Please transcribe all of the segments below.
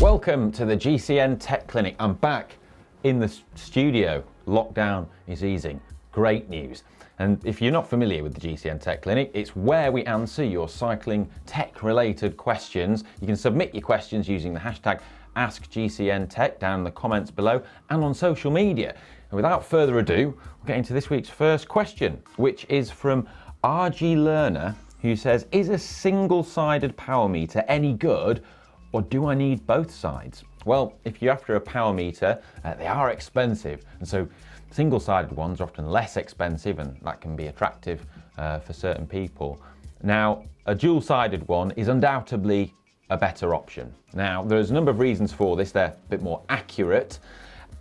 Welcome to the GCN Tech Clinic. I'm back in the studio. Lockdown is easing. Great news. And if you're not familiar with the GCN Tech Clinic, it's where we answer your cycling tech-related questions. You can submit your questions using the hashtag AskGCNTech down in the comments below and on social media. And without further ado, we'll get into this week's first question, which is from RG Learner, who says, is a single-sided power meter any good, or do I need both sides? Well, if you're after a power meter, they are expensive, and so single-sided ones are often less expensive, and that can be attractive for certain people. Now, a dual-sided one is undoubtedly a better option. Now, there's a number of reasons for this. They're a bit more accurate,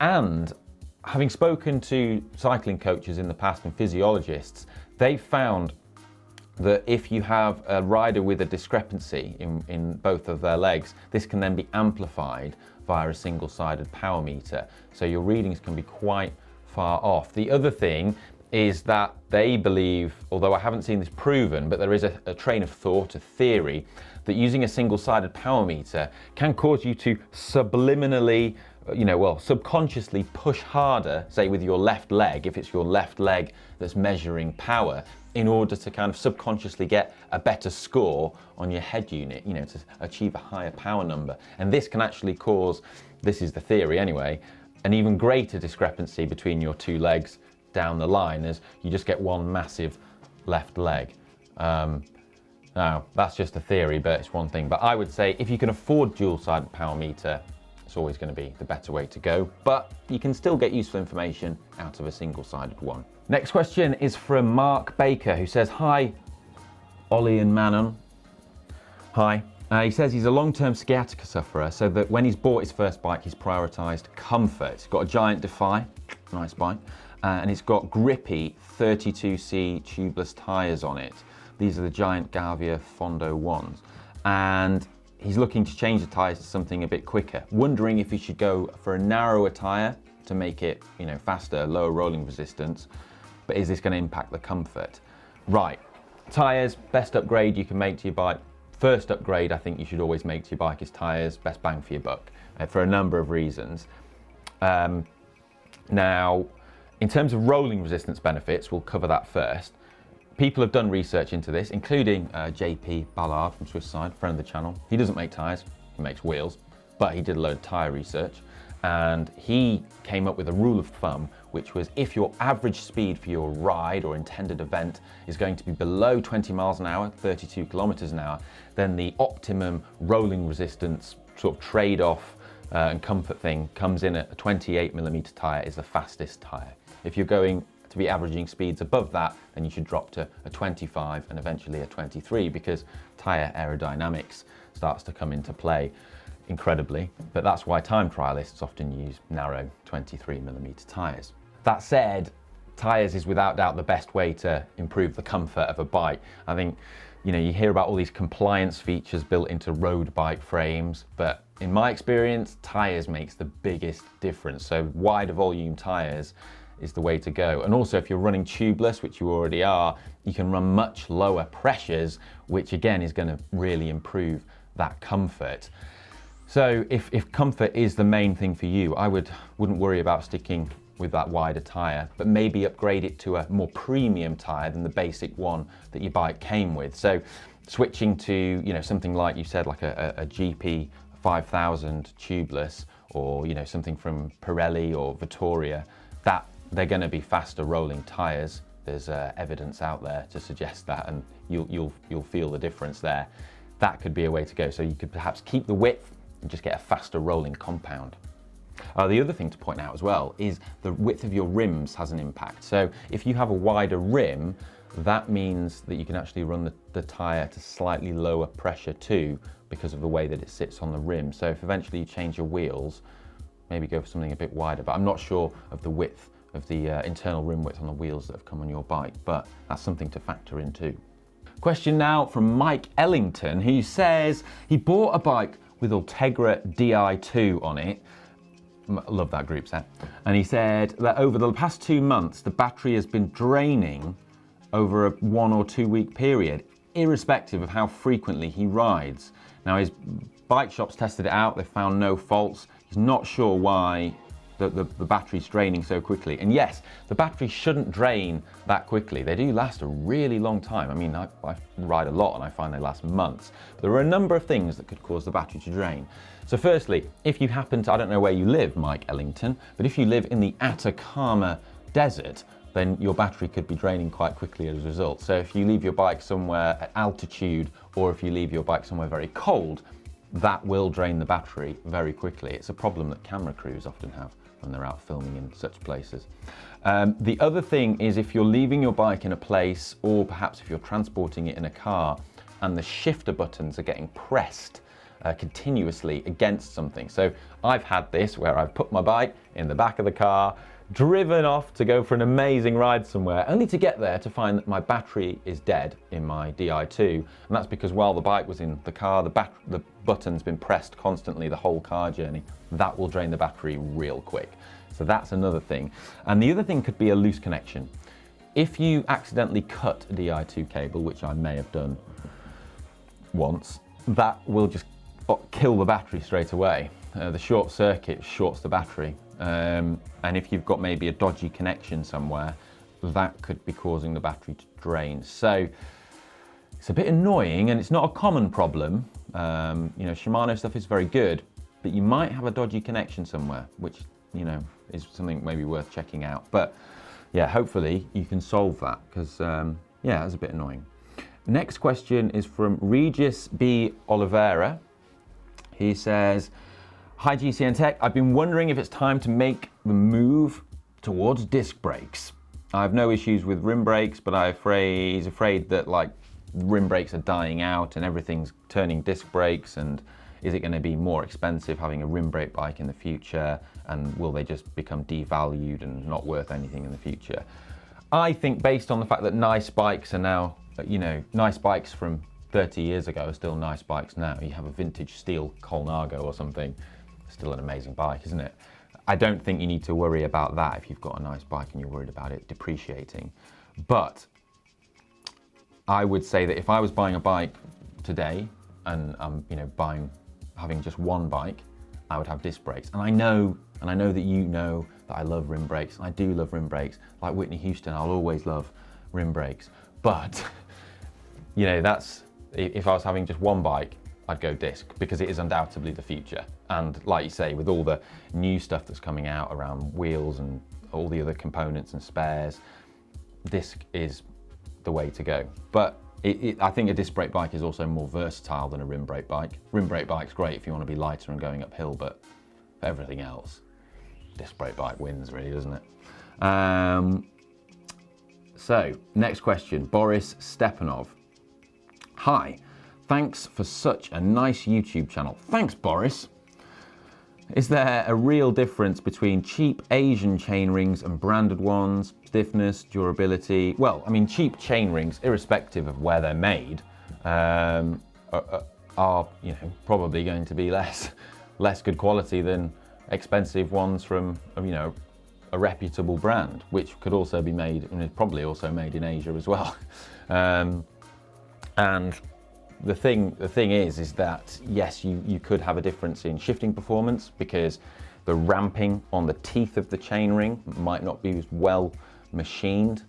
and having spoken to cycling coaches in the past and physiologists, they've found that if you have a rider with a discrepancy in both of their legs, this can then be amplified via a single-sided power meter. So your readings can be quite far off. The other thing is that they believe, although I haven't seen this proven, but there is a train of thought, a theory, that using a single-sided power meter can cause you to subliminally, subconsciously push harder, say with your left leg, if it's your left leg that's measuring power, in order to kind of subconsciously get a better score on your head unit, to achieve a higher power number. And this can actually cause, this is the theory anyway, an even greater discrepancy between your two legs down the line, as you just get one massive left leg. Now, that's just a theory, but it's one thing. But I would say if you can afford dual-sided power meter, it's always going to be the better way to go, but you can still get useful information out of a single-sided one. Next question is from Mark Baker, who says, hi, Ollie and Manon. Hi. He says he's a long-term sciatica sufferer, so that when he's bought his first bike, he's prioritised comfort. He's got a giant Defy, nice bike, and it's got grippy 32C tubeless tyres on it. These are the giant Gavia Fondo ones. And he's looking to change the tyres to something a bit quicker, wondering if he should go for a narrower tyre to make it, faster, lower rolling resistance, but is this going to impact the comfort? Right, tyres, best upgrade you can make to your bike. First upgrade I think you should always make to your bike is tyres, best bang for your buck, for a number of reasons. Now, in terms of rolling resistance benefits, we'll cover that first. People have done research into this, including JP Ballard from Swiss Side, friend of the channel. He doesn't make tyres, he makes wheels, but he did a load of tyre research. And he came up with a rule of thumb, which was if your average speed for your ride or intended event is going to be below 20 miles an hour, 32 kilometers an hour, then the optimum rolling resistance sort of trade-off and comfort thing comes in at a 28mm tyre is the fastest tyre. If you're going to be averaging speeds above that, then you should drop to a 25 and eventually a 23, because tyre aerodynamics starts to come into play incredibly. But that's why time trialists often use narrow 23mm tyres. That said, tyres is without doubt the best way to improve the comfort of a bike. I think, you hear about all these compliance features built into road bike frames, but in my experience, tyres makes the biggest difference. So wider volume tyres is the way to go. And also if you're running tubeless, which you already are, you can run much lower pressures, which again is going to really improve that comfort. So if comfort is the main thing for you, I wouldn't worry about sticking with that wider tyre, but maybe upgrade it to a more premium tyre than the basic one that your bike came with. So switching to something like you said, like a GP 5000 tubeless, or something from Pirelli or Vittoria, that they're going to be faster rolling tyres. There's evidence out there to suggest that, and you'll feel the difference there. That could be a way to go. So you could perhaps keep the width and just get a faster rolling compound. The other thing to point out as well is the width of your rims has an impact. So if you have a wider rim, that means that you can actually run the tyre to slightly lower pressure too, because of the way that it sits on the rim. So if eventually you change your wheels, maybe go for something a bit wider, but I'm not sure of the width of the internal rim width on the wheels that have come on your bike, but that's something to factor in too. Question now from Mike Ellington, who says he bought a bike with Ultegra Di2 on it. Love that group set. And he said that over the past 2 months, the battery has been draining over a 1 or 2 week period. irrespective of how frequently he rides. Now, his bike shop's tested it out, they've found no faults. He's not sure why the battery's draining so quickly. And yes, the battery shouldn't drain that quickly. They do last a really long time. I mean, I ride a lot and I find they last months. But there are a number of things that could cause the battery to drain. So firstly, if you happen to, I don't know where you live, Mike Ellington, but if you live in the Atacama Desert, then your battery could be draining quite quickly as a result. So if you leave your bike somewhere at altitude, or if you leave your bike somewhere very cold, that will drain the battery very quickly. It's a problem that camera crews often have when they're out filming in such places. The other thing is if you're leaving your bike in a place, or perhaps if you're transporting it in a car, and the shifter buttons are getting pressed continuously against something. So I've had this where I've put my bike in the back of the car, driven off to go for an amazing ride somewhere, only to get there to find that my battery is dead in my Di2. And that's because while the bike was in the car, the button's been pressed constantly the whole car journey. That will drain the battery real quick. So that's another thing. And the other thing could be a loose connection. If you accidentally cut a Di2 cable, which I may have done once, that will just kill the battery straight away. The short circuit shorts the battery. And if you've got maybe a dodgy connection somewhere, that could be causing the battery to drain. So it's a bit annoying, and it's not a common problem. You know, Shimano stuff is very good, but you might have a dodgy connection somewhere, which, you know, is something maybe worth checking out. But yeah, hopefully you can solve that, because yeah, that's a bit annoying. Next question is from Regis B. Oliveira. He says, hi GCN Tech, I've been wondering if it's time to make the move towards disc brakes. I have no issues with rim brakes, but he's afraid that like rim brakes are dying out and everything's turning disc brakes, and is it going to be more expensive having a rim brake bike in the future, and will they just become devalued and not worth anything in the future? I think based on the fact that nice bikes are now, you know, nice bikes from 30 years ago are still nice bikes now. You have a vintage steel Colnago or something, still an amazing bike, isn't it? I don't think you need to worry about that if you've got a nice bike and you're worried about it depreciating. But I would say that if I was buying a bike today and I'm, you know, having just one bike, I would have disc brakes. And I know that you know that I love rim brakes, and I do love rim brakes. Like Whitney Houston, I'll always love rim brakes. But, you know, that's, if I was having just one bike, I'd go disc, because it is undoubtedly the future. And like you say, with all the new stuff that's coming out around wheels and all the other components and spares, disc is the way to go. But I think a disc brake bike is also more versatile than a rim brake bike. Rim brake bike's great if you want to be lighter and going uphill, but for everything else, disc brake bike wins really, doesn't it? So, next question, Boris Stepanov. Hi, thanks for such a nice YouTube channel. Thanks, Boris. Is there a real difference between cheap Asian chainrings and branded ones? Stiffness, durability? Well, I mean, cheap chainrings, irrespective of where they're made, are you know, probably going to be less good quality than expensive ones from, you know, a reputable brand, which could also be made, and is probably also made in Asia as well. And the thing is that yes, you could have a difference in shifting performance, because the ramping on the teeth of the chainring might not be as well machined.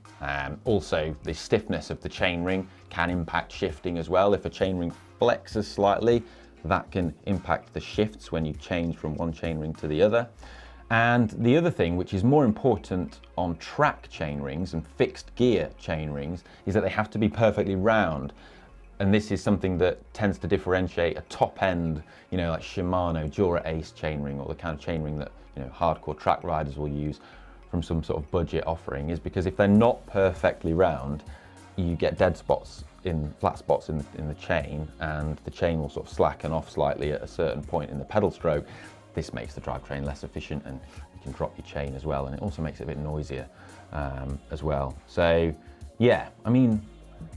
Also, the stiffness of the chainring can impact shifting as well. If a chainring flexes slightly, that can impact the shifts when you change from one chainring to the other. And the other thing, which is more important on track chainrings and fixed gear chainrings, is that they have to be perfectly round. And this is something that tends to differentiate a top end, you know, like Shimano Dura Ace chainring, or the kind of chainring that, you know, hardcore track riders will use from some sort of budget offering, is because if they're not perfectly round, you get dead spots, flat spots in the chain, and the chain will sort of slacken off slightly at a certain point in the pedal stroke. This makes the drivetrain less efficient, and you can drop your chain as well, and it also makes it a bit noisier as well. So yeah, I mean,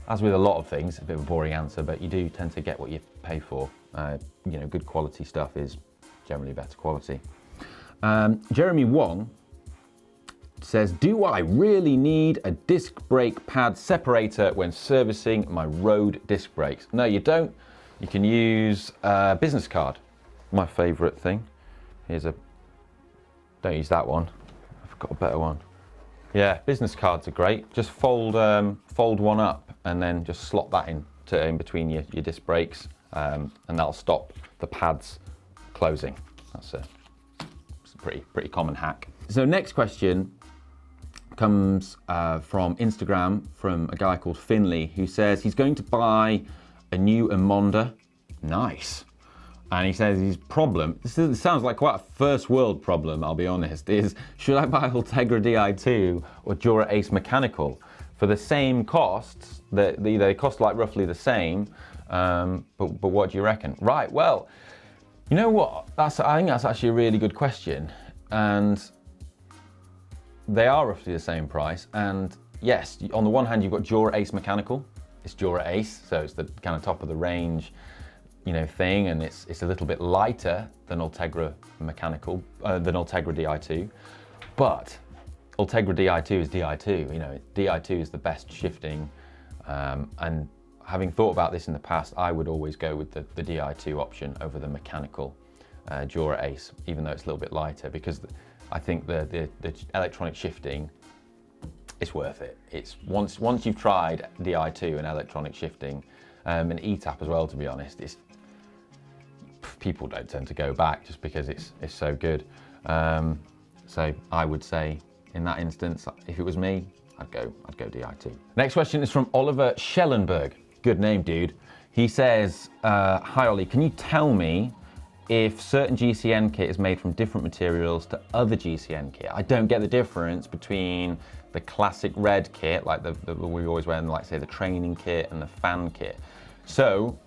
as with a lot of things, a bit of a boring answer, but you do tend to get what you pay for. You know, good quality stuff is generally better quality. Jeremy Wong says, do I really need a disc brake pad separator when servicing my road disc brakes? No, you don't. You can use a business card. My favorite thing. Here's a, don't use that one. I've got a better one. Yeah, business cards are great. Just fold one up and then just slot that in between your disc brakes, and that'll stop the pads closing. It's a pretty common hack. So next question comes from Instagram from a guy called Finley, who says he's going to buy a new Emonda. Nice. And he says his problem, this sounds like quite a first world problem, I'll be honest, is should I buy Ultegra Di2 or Dura Ace Mechanical? For the same costs, they cost like roughly the same, but what do you reckon? Right, well, you know what, I think that's actually a really good question. And they are roughly the same price. And yes, on the one hand, you've got Dura Ace Mechanical. It's Dura Ace, so it's the kind of top of the range, thing, and it's a little bit lighter than Ultegra Mechanical, than Ultegra Di2. But Ultegra Di2 is Di2. Di2 is the best shifting, and having thought about this in the past, I would always go with the Di2 option over the mechanical Dura Ace, even though it's a little bit lighter, because I think the electronic shifting, it's worth it. It's once you've tried Di2 and electronic shifting, and ETAP as well, to be honest, people don't tend to go back just because it's so good. So I would say in that instance, if it was me, I'd go Di2. Next question is from Oliver Schellenberg. Good name, dude. He says, hi Ollie, can you tell me if certain GCN kit is made from different materials to other GCN kit? I don't get the difference between the classic red kit, like the we always wear, like say the training kit and the fan kit. So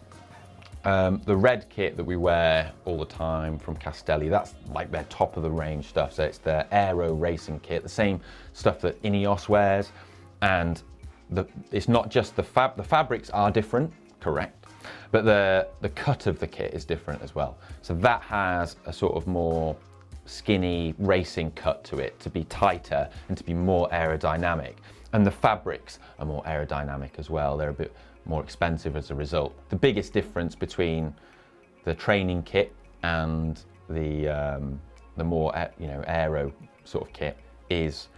the red kit that we wear all the time from Castelli, that's like their top of the range stuff. So it's their aero racing kit, the same stuff that Ineos wears. And it's not just the fabrics are different, correct, but the cut of the kit is different as well. So that has a sort of more skinny racing cut to it, to be tighter and to be more aerodynamic. And the fabrics are more aerodynamic as well. They're a bit more expensive as a result. The biggest difference between the training kit and the more aero sort of kit is,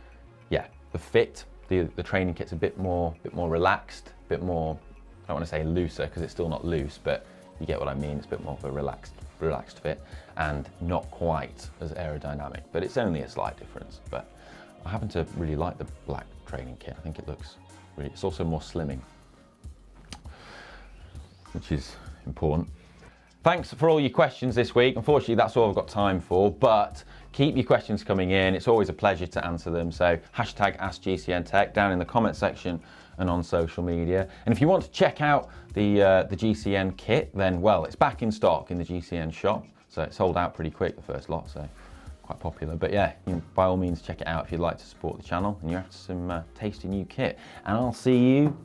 yeah, the fit. The training kit's a bit more relaxed, a bit more, I don't want to say looser because it's still not loose, but you get what I mean. It's a bit more of a relaxed fit and not quite as aerodynamic, but it's only a slight difference. But I happen to really like the black training kit. I think it looks really, it's also more slimming, which is important. Thanks for all your questions this week. Unfortunately, that's all I've got time for, but keep your questions coming in. It's always a pleasure to answer them. So hashtag AskGCNTech down in the comment section and on social media. And if you want to check out the GCN kit, then, well, it's back in stock in the GCN shop. So it sold out pretty quick, the first lot, so quite popular. But yeah, by all means, check it out if you'd like to support the channel and you're after some tasty new kit. And I'll see you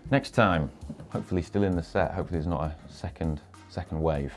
next time. Hopefully still in the set. Hopefully there's not a second wave.